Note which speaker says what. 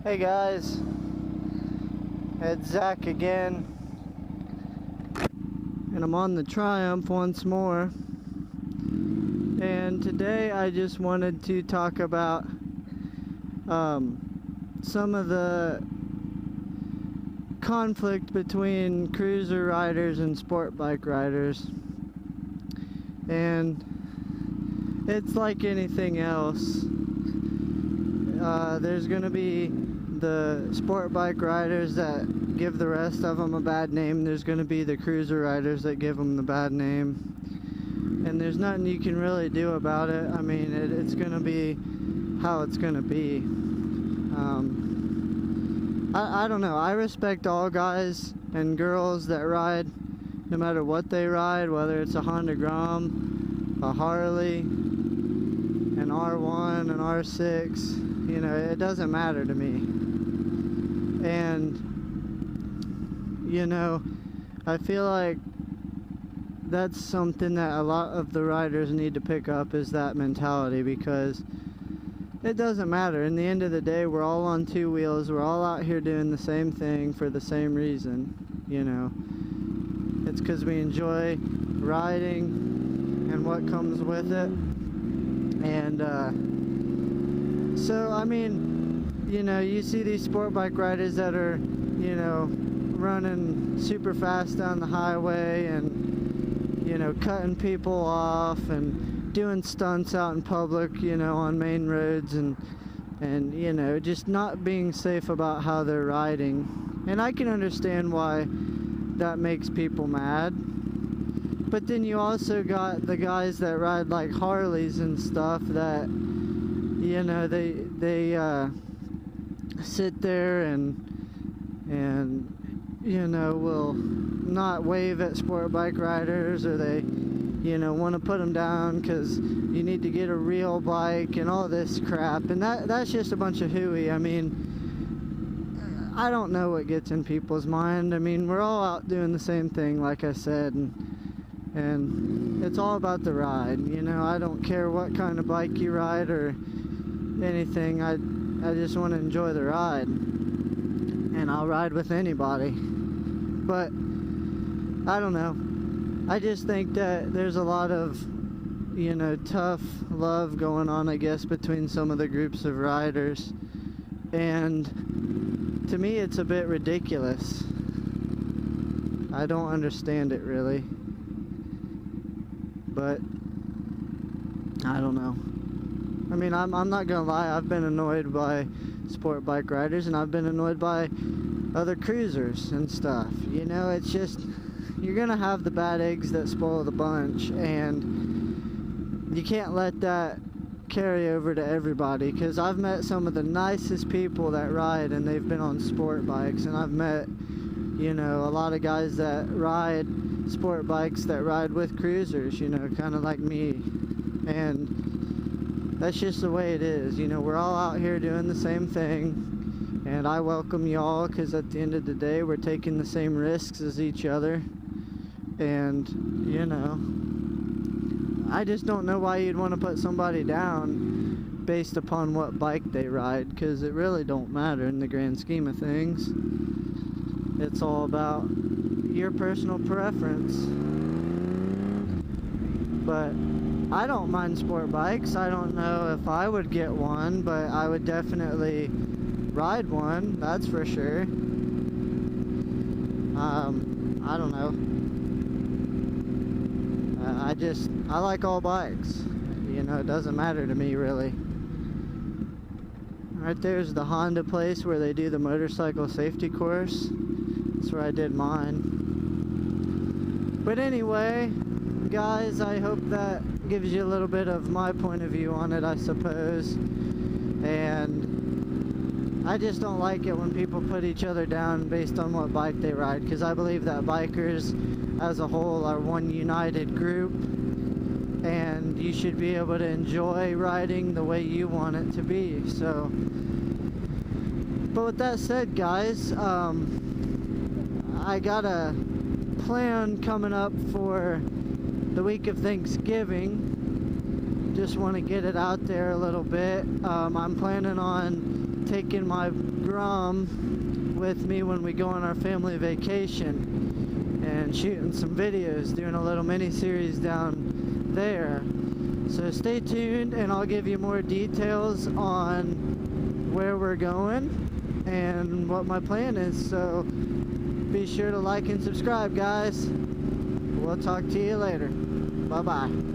Speaker 1: Hey guys, it's Zach again, and I'm on the Triumph once more. And today I just wanted to talk about some of the conflict between cruiser riders and sport bike riders. And it's like anything else. There's gonna be the sport bike riders that give the rest of them a bad name. There's gonna be the cruiser riders that give them the bad name. And there's nothing you can really do about it. I mean, it's gonna be how it's gonna be. I don't know. I respect all guys and girls that ride, no matter what they ride, whether it's a Honda Grom, a Harley, an R1, an R6, you know, it doesn't matter to me. And, you know, I feel like that's something that a lot of the riders need to pick up, is that mentality, because it doesn't matter. In the end of the day, we're all on two wheels. We're all out here doing the same thing for the same reason, you know. It's because we enjoy riding and what comes with it. And so, I mean, you know, you see these sport bike riders that are, you know, running super fast down the highway and, you know, cutting people off and doing stunts out in public, you know, on main roads, and you know, just not being safe about how they're riding. And I can understand why that makes people mad. But then you also got the guys that ride like Harleys and stuff that, you know, they sit there and you know, will not wave at sport bike riders, or they, you know, want to put them down because you need to get a real bike and all this crap. And that's just a bunch of hooey. I mean, I don't know what gets in people's mind. I mean, we're all out doing the same thing, like I said, and it's all about the ride. You know, I don't care what kind of bike you ride or anything. I just want to enjoy the ride, and I'll ride with anybody. But I don't know, I just think that there's a lot of, you know, tough love going on, I guess, between some of the groups of riders, and to me it's a bit ridiculous. I don't understand it really, but I don't know. I mean, I'm not gonna lie, I've been annoyed by sport bike riders, and I've been annoyed by other cruisers and stuff. You know, it's just, you're gonna have the bad eggs that spoil the bunch, and you can't let that carry over to everybody, because I've met some of the nicest people that ride, and they've been on sport bikes, and I've met, you know, a lot of guys that ride sport bikes that ride with cruisers, you know, kind of like me. And that's just the way it is. You know, we're all out here doing the same thing, and I welcome y'all, because at the end of the day, we're taking the same risks as each other. And, you know, I just don't know why you'd want to put somebody down based upon what bike they ride, because it really don't matter in the grand scheme of things. It's all about your personal preference. But I don't mind sport bikes. I don't know if I would get one, but I would definitely ride one, that's for sure. I don't know. I like all bikes. You know, it doesn't matter to me really. Right there's the Honda place where they do the motorcycle safety course. That's where I did mine. But anyway, guys, I hope that gives you a little bit of my point of view on it, I suppose. And I just don't like it when people put each other down based on what bike they ride, because I believe that bikers as a whole are one united group, and you should be able to enjoy riding the way you want it to be. So, but with that said, guys, I got a plan coming up for the week of Thanksgiving. Just want to get it out there a little bit. I'm planning on taking my Grom with me when we go on our family vacation and shooting some videos, doing a little mini series down there. So stay tuned and I'll give you more details on where we're going and what my plan is. So be sure to like and subscribe, guys. We'll talk to you later. Bye bye.